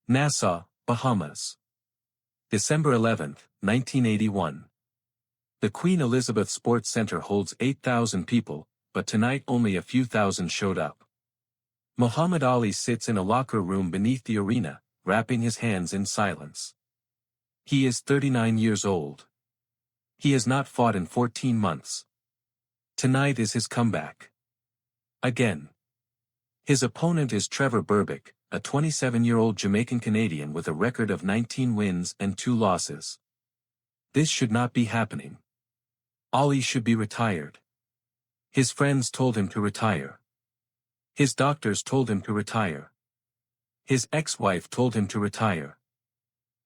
Nassau, Bahamas. December 11, 1981. The Queen Elizabeth Sports Center holds 8,000 people, but tonight only a few thousand showed up. Muhammad Ali sits in a locker room beneath the arena, wrapping his hands in silence. He is 39 years old. He has not fought in 14 months. Tonight is his comeback. Again. His opponent is Trevor Berbick, a 27-year-old Jamaican-Canadian with a record of 19 wins and 2 losses. This should not be happening. Ali should be retired. His friends told him to retire. His doctors told him to retire. His ex-wife told him to retire.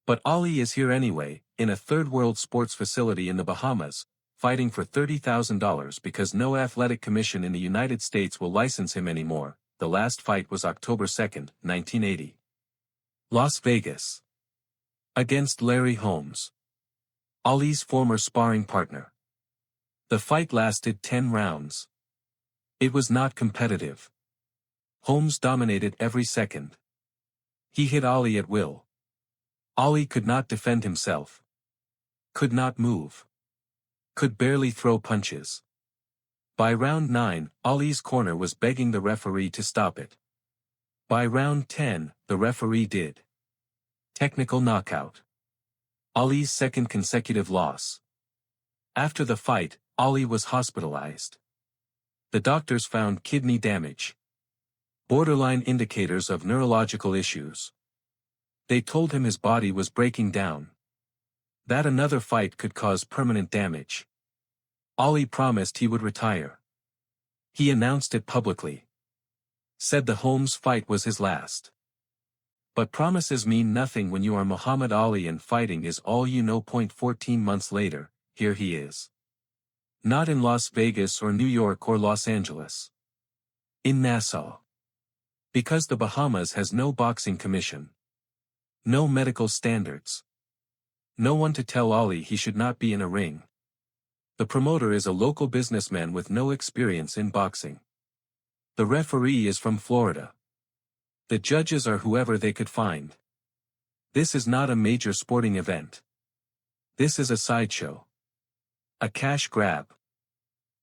But Ali is here anyway, in a third-world sports facility in the Bahamas, fighting for $30,000 because no athletic commission in the United States will license him anymore. The last fight was October 2, 1980. Las Vegas. Against Larry Holmes, Ali's former sparring partner. The fight lasted 10 rounds. It was not competitive. Holmes dominated every second. He hit Ali at will. Ali could not defend himself. Could not move. Could barely throw punches. By round 9, Ali's corner was begging the referee to stop it. By round 10, the referee did. Technical knockout. Ali's second consecutive loss. After the fight, Ali was hospitalized. The doctors found kidney damage. Borderline indicators of neurological issues. They told him his body was breaking down. That another fight could cause permanent damage. Ali promised he would retire. He announced it publicly. Said the Holmes fight was his last. But promises mean nothing when you are Muhammad Ali and fighting is all you know. 14 months later, here he is. Not in Las Vegas or New York or Los Angeles. In Nassau. Because the Bahamas has no boxing commission. No medical standards. No one to tell Ali he should not be in a ring. The promoter is a local businessman with no experience in boxing. The referee is from Florida. The judges are whoever they could find. This is not a major sporting event. This is a sideshow. A cash grab.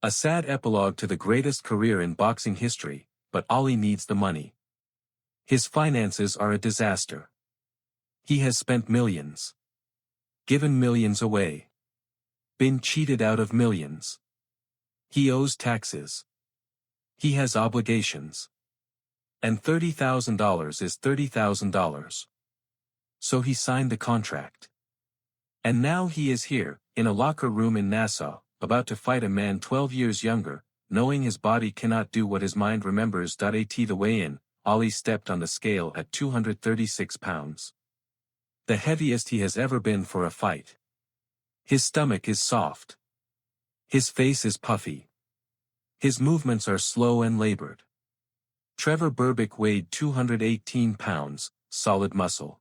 A sad epilogue to the greatest career in boxing history, but Ali needs the money. His finances are a disaster. He has spent millions. Given millions away. Been cheated out of millions. He owes taxes. He has obligations. And $30,000 is $30,000. So he signed the contract. And now he is here, in a locker room in Nassau, about to fight a man 12 years younger, knowing his body cannot do what his mind remembers. At the weigh-in, Ali stepped on the scale at 236 pounds. The heaviest he has ever been for a fight. His stomach is soft. His face is puffy. His movements are slow and labored. Trevor Berbick weighed 218 pounds, solid muscle.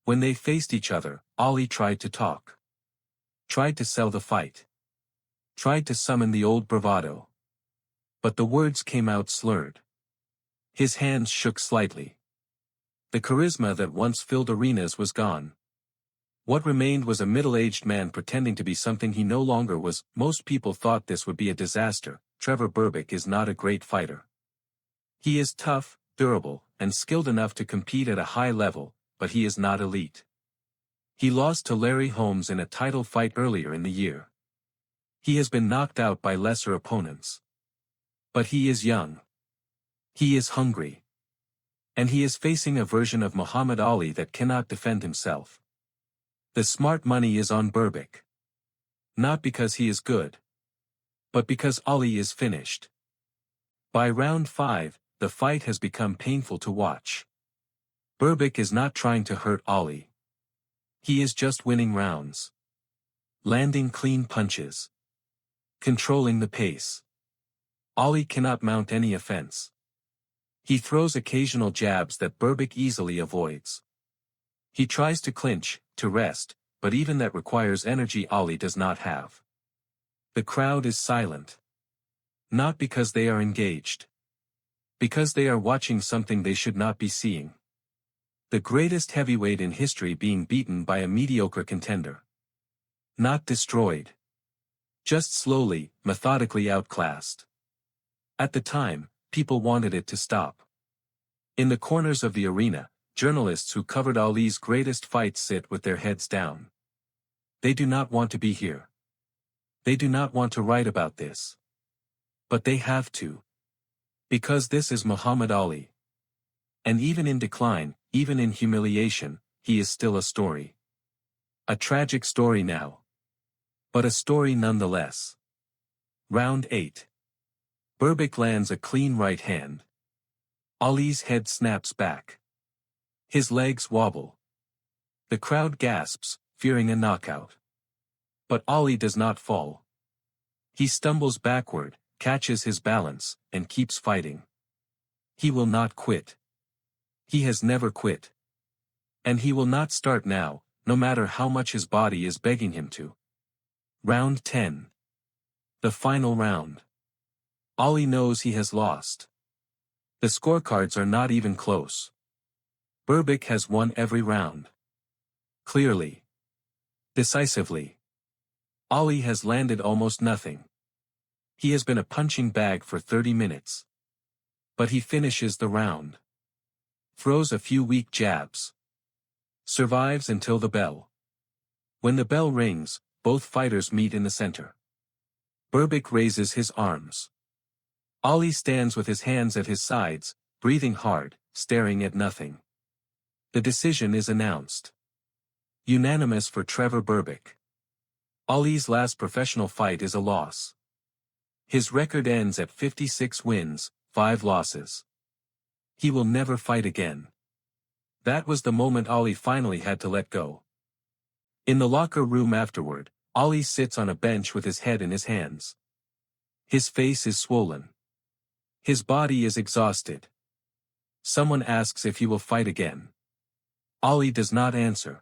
When they faced each other, Ali tried to talk. Tried to sell the fight. Tried to summon the old bravado. But the words came out slurred. His hands shook slightly. The charisma that once filled arenas was gone. What remained was a middle-aged man pretending to be something he no longer was. Most people thought this would be a disaster. Trevor Berbick is not a great fighter. He is tough, durable, and skilled enough to compete at a high level, but he is not elite. He lost to Larry Holmes in a title fight earlier in the year. He has been knocked out by lesser opponents. But he is young. He is hungry. And he is facing a version of Muhammad Ali that cannot defend himself. The smart money is on Berbick. Not because he is good. But because Ali is finished. By round 5, the fight has become painful to watch. Berbick is not trying to hurt Ali. He is just winning rounds. Landing clean punches. Controlling the pace. Ali cannot mount any offense. He throws occasional jabs that Berbick easily avoids. He tries to clinch, to rest, but even that requires energy Ali does not have. The crowd is silent. Not because they are engaged. Because they are watching something they should not be seeing. The greatest heavyweight in history being beaten by a mediocre contender. Not destroyed. Just slowly, methodically outclassed. At the time, people wanted it to stop. In the corners of the arena, journalists who covered Ali's greatest fights sit with their heads down. They do not want to be here. They do not want to write about this. But they have to. Because this is Muhammad Ali. And even in decline, even in humiliation, he is still a story. A tragic story now. But a story nonetheless. Round 8. Berbick lands a clean right hand. Ali's head snaps back. His legs wobble. The crowd gasps, fearing a knockout. But Ali does not fall. He stumbles backward, catches his balance, and keeps fighting. He will not quit. He has never quit. And he will not start now, no matter how much his body is begging him to. Round 10. The final round. Ali knows he has lost. The scorecards are not even close. Berbick has won every round. Clearly. Decisively. Ali has landed almost nothing. He has been a punching bag for 30 minutes. But he finishes the round. Throws a few weak jabs. Survives until the bell. When the bell rings, both fighters meet in the center. Berbick raises his arms. Ali stands with his hands at his sides, breathing hard, staring at nothing. The decision is announced. Unanimous for Trevor Berbick. Ali's last professional fight is a loss. His record ends at 56 wins, 5 losses. He will never fight again. That was the moment Ali finally had to let go. In the locker room afterward, Ali sits on a bench with his head in his hands. His face is swollen. His body is exhausted. Someone asks if he will fight again. Ali does not answer.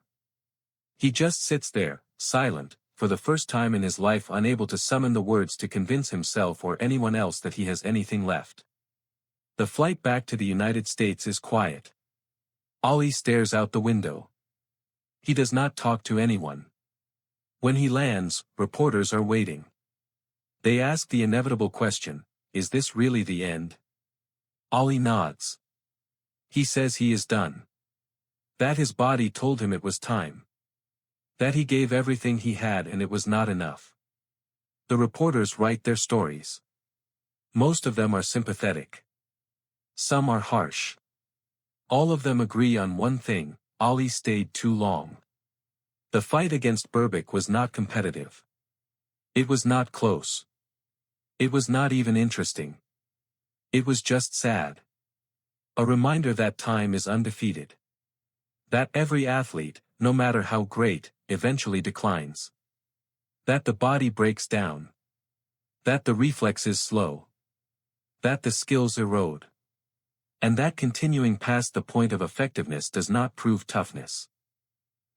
He just sits there, silent, for the first time in his life unable to summon the words to convince himself or anyone else that he has anything left. The flight back to the United States is quiet. Ali stares out the window. He does not talk to anyone. When he lands, reporters are waiting. They ask the inevitable question, is this really the end? Ali nods. He says he is done. That his body told him it was time. That he gave everything he had and it was not enough. The reporters write their stories. Most of them are sympathetic. Some are harsh. All of them agree on one thing, Ali stayed too long. The fight against Berbick was not competitive. It was not close. It was not even interesting. It was just sad. A reminder that time is undefeated. That every athlete, no matter how great, eventually declines. That the body breaks down. That the reflexes slow. That the skills erode. And that continuing past the point of effectiveness does not prove toughness.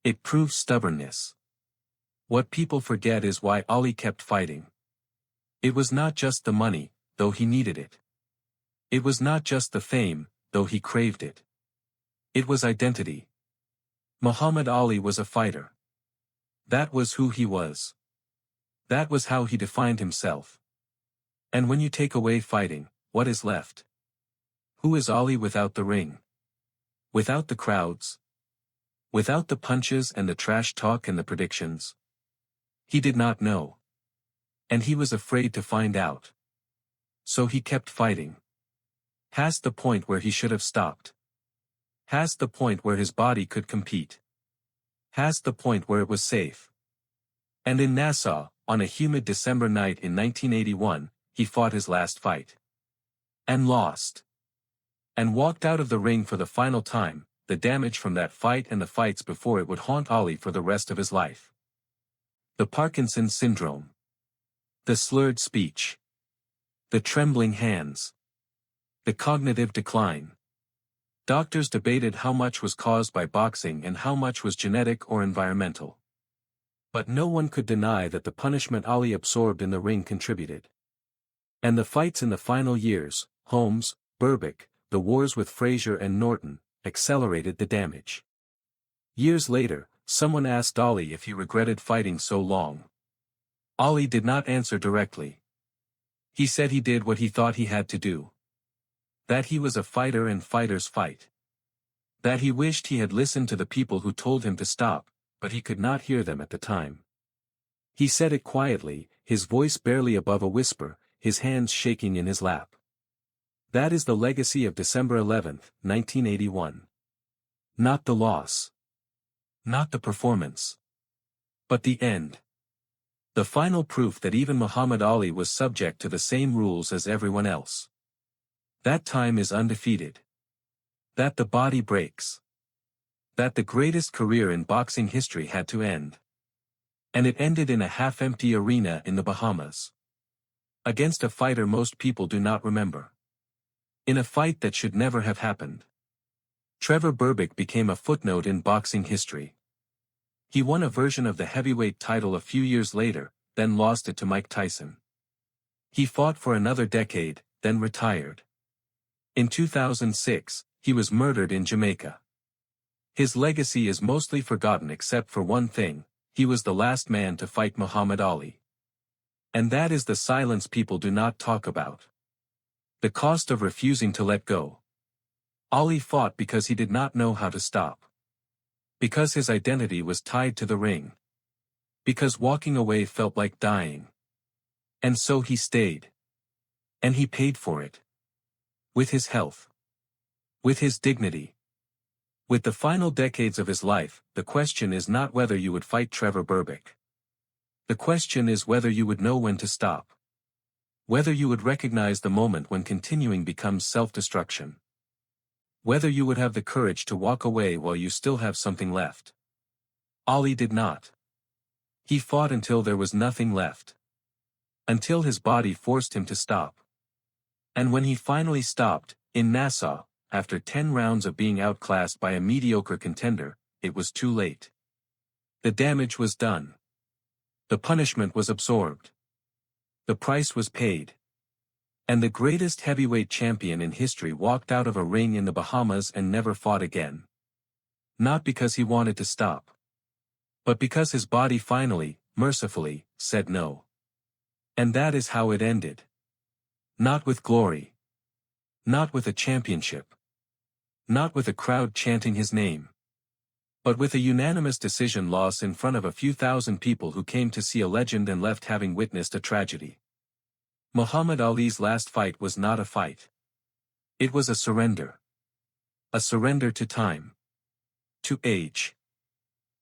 It proves stubbornness. What people forget is why Ali kept fighting. It was not just the money, though he needed it. It was not just the fame, though he craved it. It was identity. Muhammad Ali was a fighter. That was who he was. That was how he defined himself. And when you take away fighting, what is left? Who is Ali without the ring? Without the crowds? Without the punches and the trash talk and the predictions? He did not know. And he was afraid to find out. So he kept fighting. Past the point where he should have stopped. Past the point where his body could compete. Past the point where it was safe. And in Nassau, on a humid December night in 1981, he fought his last fight. And lost. And walked out of the ring for the final time, the damage from that fight and the fights before it would haunt Ali for the rest of his life. The Parkinson's syndrome. The slurred speech. The trembling hands. The cognitive decline. Doctors debated how much was caused by boxing and how much was genetic or environmental. But no one could deny that the punishment Ali absorbed in the ring contributed. And the fights in the final years, Holmes, Berbick, the wars with Frazier and Norton, accelerated the damage. Years later, someone asked Ali if he regretted fighting so long. Ali did not answer directly. He said he did what he thought he had to do. That he was a fighter and fighters fight. That he wished he had listened to the people who told him to stop, but he could not hear them at the time. He said it quietly, his voice barely above a whisper, his hands shaking in his lap. That is the legacy of December 11, 1981. Not the loss. Not the performance. But the end. The final proof that even Muhammad Ali was subject to the same rules as everyone else. That time is undefeated. That the body breaks. That the greatest career in boxing history had to end. And it ended in a half-empty arena in the Bahamas. Against a fighter most people do not remember. In a fight that should never have happened. Trevor Berbick became a footnote in boxing history. He won a version of the heavyweight title a few years later, then lost it to Mike Tyson. He fought for another decade, then retired. In 2006, he was murdered in Jamaica. His legacy is mostly forgotten except for one thing: he was the last man to fight Muhammad Ali. And that is the silence people do not talk about. The cost of refusing to let go. Ali fought because he did not know how to stop. Because his identity was tied to the ring. Because walking away felt like dying. And so he stayed. And he paid for it. With his health. With his dignity. With the final decades of his life, the question is not whether you would fight Trevor Berbick. The question is whether you would know when to stop. Whether you would recognize the moment when continuing becomes self-destruction. Whether you would have the courage to walk away while you still have something left. Ali did not. He fought until there was nothing left. Until his body forced him to stop. And when he finally stopped, in Nassau, after 10 rounds of being outclassed by a mediocre contender, it was too late. The damage was done. The punishment was absorbed. The price was paid. And the greatest heavyweight champion in history walked out of a ring in the Bahamas and never fought again. Not because he wanted to stop. But because his body finally, mercifully, said no. And that is how it ended. Not with glory. Not with a championship. Not with a crowd chanting his name. But with a unanimous decision loss in front of a few thousand people who came to see a legend and left having witnessed a tragedy. Muhammad Ali's last fight was not a fight. It was a surrender. A surrender to time. To age.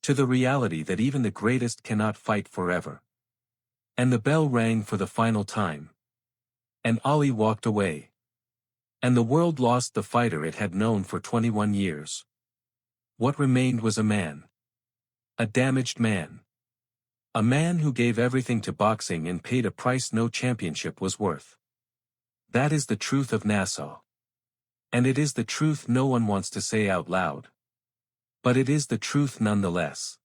To the reality that even the greatest cannot fight forever. And the bell rang for the final time. And Ali walked away. And the world lost the fighter it had known for 21 years. What remained was a man. A damaged man. A man who gave everything to boxing and paid a price no championship was worth. That is the truth of Nassau. And it is the truth no one wants to say out loud. But it is the truth nonetheless.